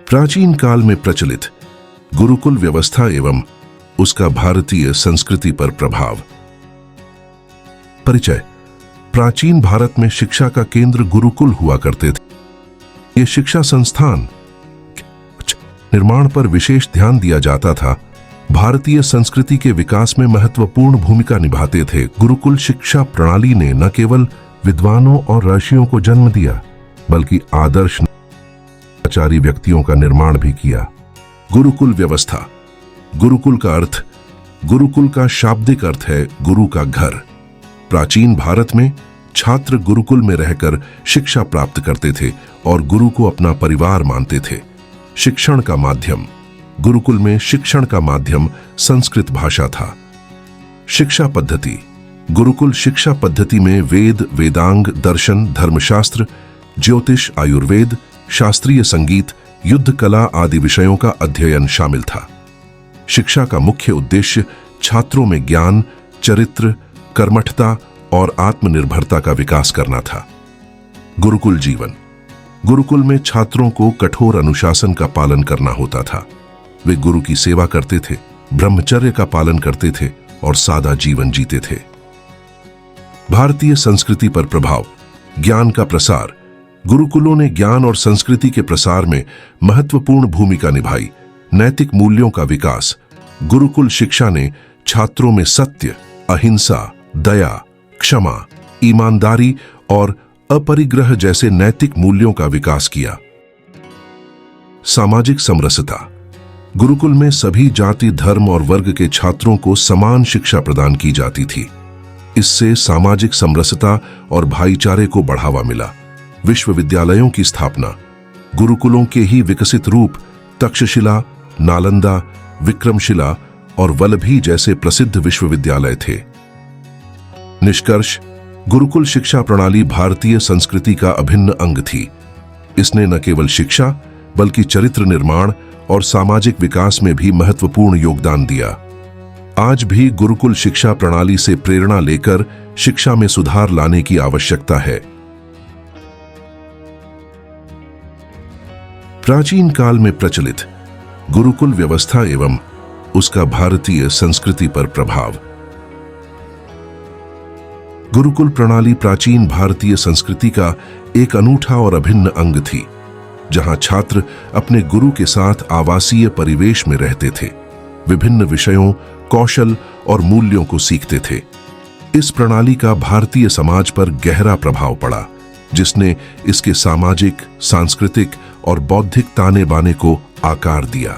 प्राचीन काल में प्रचलित गुरुकुल व्यवस्था एवं उसका भारतीय संस्कृति पर प्रभाव। परिचय। प्राचीन भारत में शिक्षा का केंद्र गुरुकुल हुआ करते थे। ये शिक्षा संस्थान निर्माण पर विशेष ध्यान दिया जाता था, भारतीय संस्कृति के विकास में महत्वपूर्ण भूमिका निभाते थे। गुरुकुल शिक्षा प्रणाली ने न केवल विद्वानों और ऋषियों को जन्म दिया, बल्कि आदर्श आचार्य व्यक्तियों का निर्माण भी किया। गुरुकुल व्यवस्था। गुरुकुल का अर्थ, गुरुकुल का शाब्दिक अर्थ है गुरु का घर। प्राचीन भारत में छात्र गुरुकुल में रहकर शिक्षा प्राप्त करते थे और गुरु को अपना परिवार मानते थे। शिक्षण का माध्यम। गुरुकुल में शिक्षण का माध्यम संस्कृत भाषा था। शिक्षा पद्धति। गुरुकुल शिक्षा पद्धति में वेद, वेदांग, दर्शन, धर्मशास्त्र, ज्योतिष, आयुर्वेद, शास्त्रीय संगीत, युद्ध कला आदि विषयों का अध्ययन शामिल था। शिक्षा का मुख्य उद्देश्य छात्रों में ज्ञान, चरित्र, कर्मठता और आत्मनिर्भरता का विकास करना था। गुरुकुल जीवन। गुरुकुल में छात्रों को कठोर अनुशासन का पालन करना होता था। वे गुरु की सेवा करते थे, ब्रह्मचर्य का पालन करते थे और सादा जीवन जीते थे। भारतीय संस्कृति पर प्रभाव। ज्ञान का प्रसार। गुरुकुलों ने ज्ञान और संस्कृति के प्रसार में महत्वपूर्ण भूमिका निभाई। नैतिक मूल्यों का विकास। गुरुकुल शिक्षा ने छात्रों में सत्य, अहिंसा, दया, क्षमा, ईमानदारी और अपरिग्रह जैसे नैतिक मूल्यों का विकास किया। सामाजिक समरसता। गुरुकुल में सभी जाति, धर्म और वर्ग के छात्रों को समान शिक्षा प्रदान की जाती थी। इससे सामाजिक समरसता और भाईचारे को बढ़ावा मिला। विश्वविद्यालयों की स्थापना। गुरुकुलों के ही विकसित रूप तक्षशिला, नालंदा, विक्रमशिला और वल्लभी जैसे प्रसिद्ध विश्वविद्यालय थे। निष्कर्ष। गुरुकुल शिक्षा प्रणाली भारतीय संस्कृति का अभिन्न अंग थी। इसने न केवल शिक्षा बल्कि चरित्र निर्माण और सामाजिक विकास में भी महत्वपूर्ण योगदान दिया। आज भी गुरुकुल शिक्षा प्रणाली से प्रेरणा लेकर शिक्षा में सुधार लाने की आवश्यकता है। प्राचीन काल में प्रचलित गुरुकुल व्यवस्था एवं उसका भारतीय संस्कृति पर प्रभाव। गुरुकुल प्रणाली प्राचीन भारतीय संस्कृति का एक अनूठा और अभिन्न अंग थी, जहां छात्र अपने गुरु के साथ आवासीय परिवेश में रहते थे, विभिन्न विषयों, कौशल और मूल्यों को सीखते थे। इस प्रणाली का भारतीय समाज पर गहरा प्रभाव पड़ा, जिसने इसके सामाजिक, सांस्कृतिक और बौद्धिक ताने बाने को आकार दिया।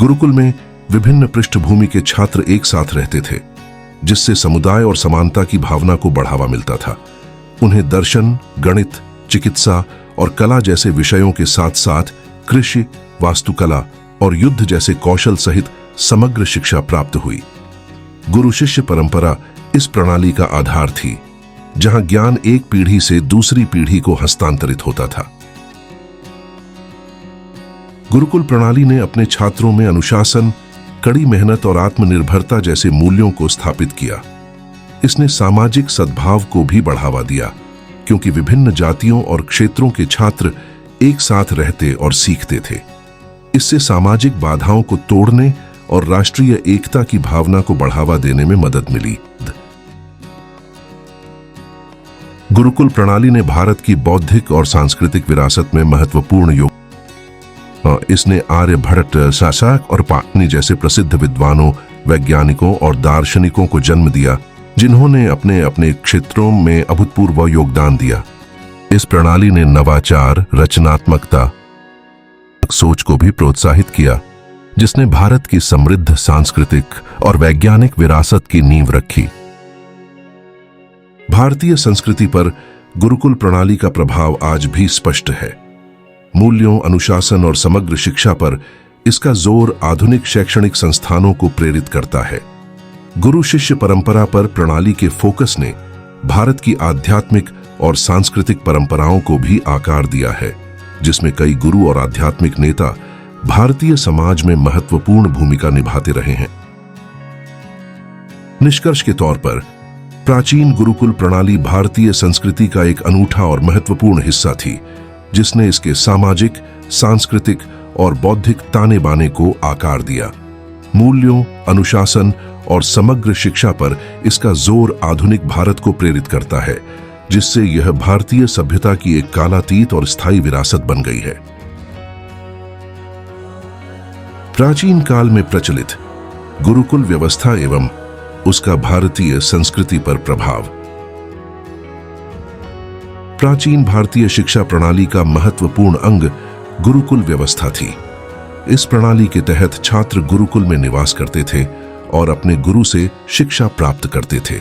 गुरुकुल में विभिन्न पृष्ठभूमि के छात्र एक साथ रहते थे, जिससे समुदाय और समानता की भावना को बढ़ावा मिलता था। उन्हें दर्शन, गणित, चिकित्सा और कला जैसे विषयों के साथ साथ कृषि, वास्तुकला और युद्ध जैसे कौशल सहित समग्र शिक्षा प्राप्त हुई। गुरु शिष्य परंपरा इस प्रणाली का आधार थी, जहां ज्ञान एक पीढ़ी से दूसरी पीढ़ी को हस्तांतरित होता था। गुरुकुल प्रणाली ने अपने छात्रों में अनुशासन, कड़ी मेहनत और आत्मनिर्भरता जैसे मूल्यों को स्थापित किया। इसने सामाजिक सद्भाव को भी बढ़ावा दिया, क्योंकि विभिन्न जातियों और क्षेत्रों के छात्र एक साथ रहते और सीखते थे। इससे सामाजिक बाधाओं को तोड़ने और राष्ट्रीय एकता की भावना को बढ़ावा देने में मदद मिली। गुरुकुल प्रणाली ने भारत की बौद्धिक और सांस्कृतिक विरासत में महत्वपूर्ण योगदान। इसने आर्यभट्ट, शासक और पाणिनि जैसे प्रसिद्ध विद्वानों, वैज्ञानिकों और दार्शनिकों को जन्म दिया, जिन्होंने अपने अपने क्षेत्रों में अभूतपूर्व योगदान दिया। इस प्रणाली ने नवाचार, रचनात्मकता, सोच को भी प्रोत्साहित किया, जिसने भारत की समृद्ध सांस्कृतिक और वैज्ञानिक विरासत की नींव रखी। भारतीय संस्कृति पर गुरुकुल प्रणाली का प्रभाव आज भी स्पष्ट है। मूल्यों, अनुशासन और समग्र शिक्षा पर इसका जोर आधुनिक शैक्षणिक संस्थानों को प्रेरित करता है। गुरु शिष्य परंपरा पर प्रणाली के फोकस ने भारत की आध्यात्मिक और सांस्कृतिक परंपराओं को भी आकार दिया है, जिसमें कई गुरु और आध्यात्मिक नेता भारतीय समाज में महत्वपूर्ण भूमिका निभाते रहे हैं। निष्कर्ष के तौर पर प्राचीन गुरुकुल प्रणाली भारतीय संस्कृति का एक अनूठा और महत्वपूर्ण हिस्सा थी, जिसने इसके सामाजिक, सांस्कृतिक और बौद्धिक ताने बाने को आकार दिया। मूल्यों, अनुशासन और समग्र शिक्षा पर इसका जोर आधुनिक भारत को प्रेरित करता है, जिससे यह भारतीय सभ्यता की एक कालातीत और स्थायी विरासत बन गई है। प्राचीन काल में प्रचलित गुरुकुल व्यवस्था एवं उसका भारतीय संस्कृति पर प्रभाव। प्राचीन भारतीय शिक्षा प्रणाली का महत्वपूर्ण अंग गुरुकुल व्यवस्था थी। इस प्रणाली के तहत छात्र गुरुकुल में निवास करते थे और अपने गुरु से शिक्षा प्राप्त करते थे।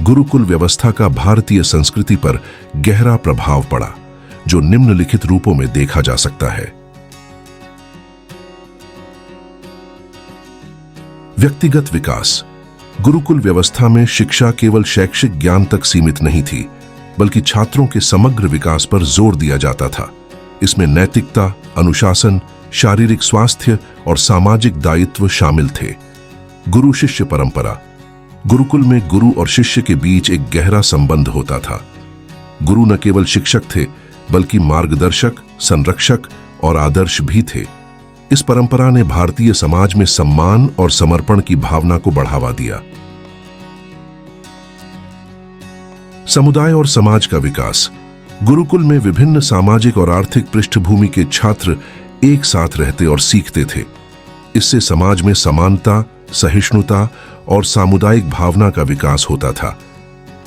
गुरुकुल व्यवस्था का भारतीय संस्कृति पर गहरा प्रभाव पड़ा, जो निम्नलिखित रूपों में देखा जा सकता है। व्यक्तिगत विकास। गुरुकुल व्यवस्था में शिक्षा केवल शैक्षिक ज्ञान तक सीमित नहीं थी, बल्कि छात्रों के समग्र विकास पर जोर दिया जाता था। इसमें नैतिकता, अनुशासन, शारीरिक स्वास्थ्य और सामाजिक दायित्व शामिल थे। गुरु शिष्य परंपरा। गुरुकुल में गुरु और शिष्य के बीच एक गहरा संबंध होता था। गुरु न केवल शिक्षक थे, बल्कि मार्गदर्शक, संरक्षक और आदर्श भी थे। इस परंपरा ने भारतीय समाज में सम्मान और समर्पण की भावना को बढ़ावा दिया। समुदाय और समाज का विकास। गुरुकुल में विभिन्न सामाजिक और आर्थिक पृष्ठभूमि के छात्र एक साथ रहते और सीखते थे। इससे समाज में समानता, सहिष्णुता और सामुदायिक भावना का विकास होता था।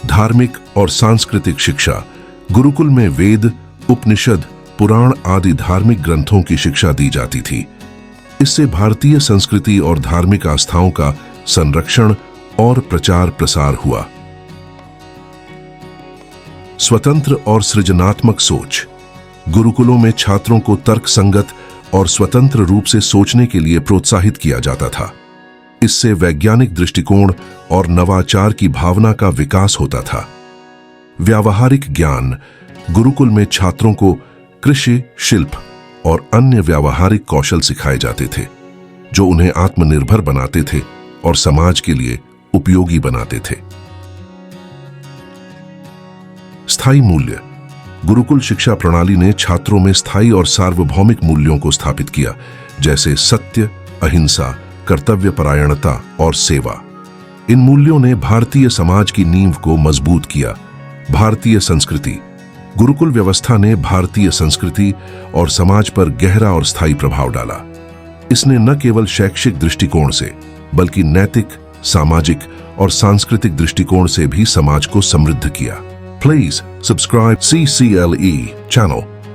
धार्मिक और सांस्कृतिक शिक्षा। गुरुकुल में वेद, उपनिषद, पुराण आदि धार्मिक ग्रंथों की शिक्षा दी जाती थी। इससे भारतीय संस्कृति और धार्मिक आस्थाओं का संरक्षण और प्रचार प्रसार हुआ। स्वतंत्र और सृजनात्मक सोच। गुरुकुलों में छात्रों को तर्कसंगत और स्वतंत्र रूप से सोचने के लिए प्रोत्साहित किया जाता था। इससे वैज्ञानिक दृष्टिकोण और नवाचार की भावना का विकास होता था। व्यावहारिक ज्ञान। गुरुकुल में छात्रों को कृषि, शिल्प और अन्य व्यावहारिक कौशल सिखाए जाते थे, जो उन्हें आत्मनिर्भर बनाते थे और समाज के लिए उपयोगी बनाते थे। स्थायी मूल्य। गुरुकुल शिक्षा प्रणाली ने छात्रों में स्थायी और सार्वभौमिक मूल्यों को स्थापित किया, जैसे सत्य, अहिंसा, कर्तव्यपरायणता और सेवा। इन मूल्यों ने भारतीय समाज की नींव को मजबूत किया। भारतीय संस्कृति। गुरुकुल व्यवस्था ने भारतीय संस्कृति और समाज पर गहरा और स्थायी प्रभाव डाला। इसने न केवल शैक्षिक दृष्टिकोण से, बल्कि नैतिक, सामाजिक और सांस्कृतिक दृष्टिकोण से भी समाज को समृद्ध किया। Please subscribe CCLE channel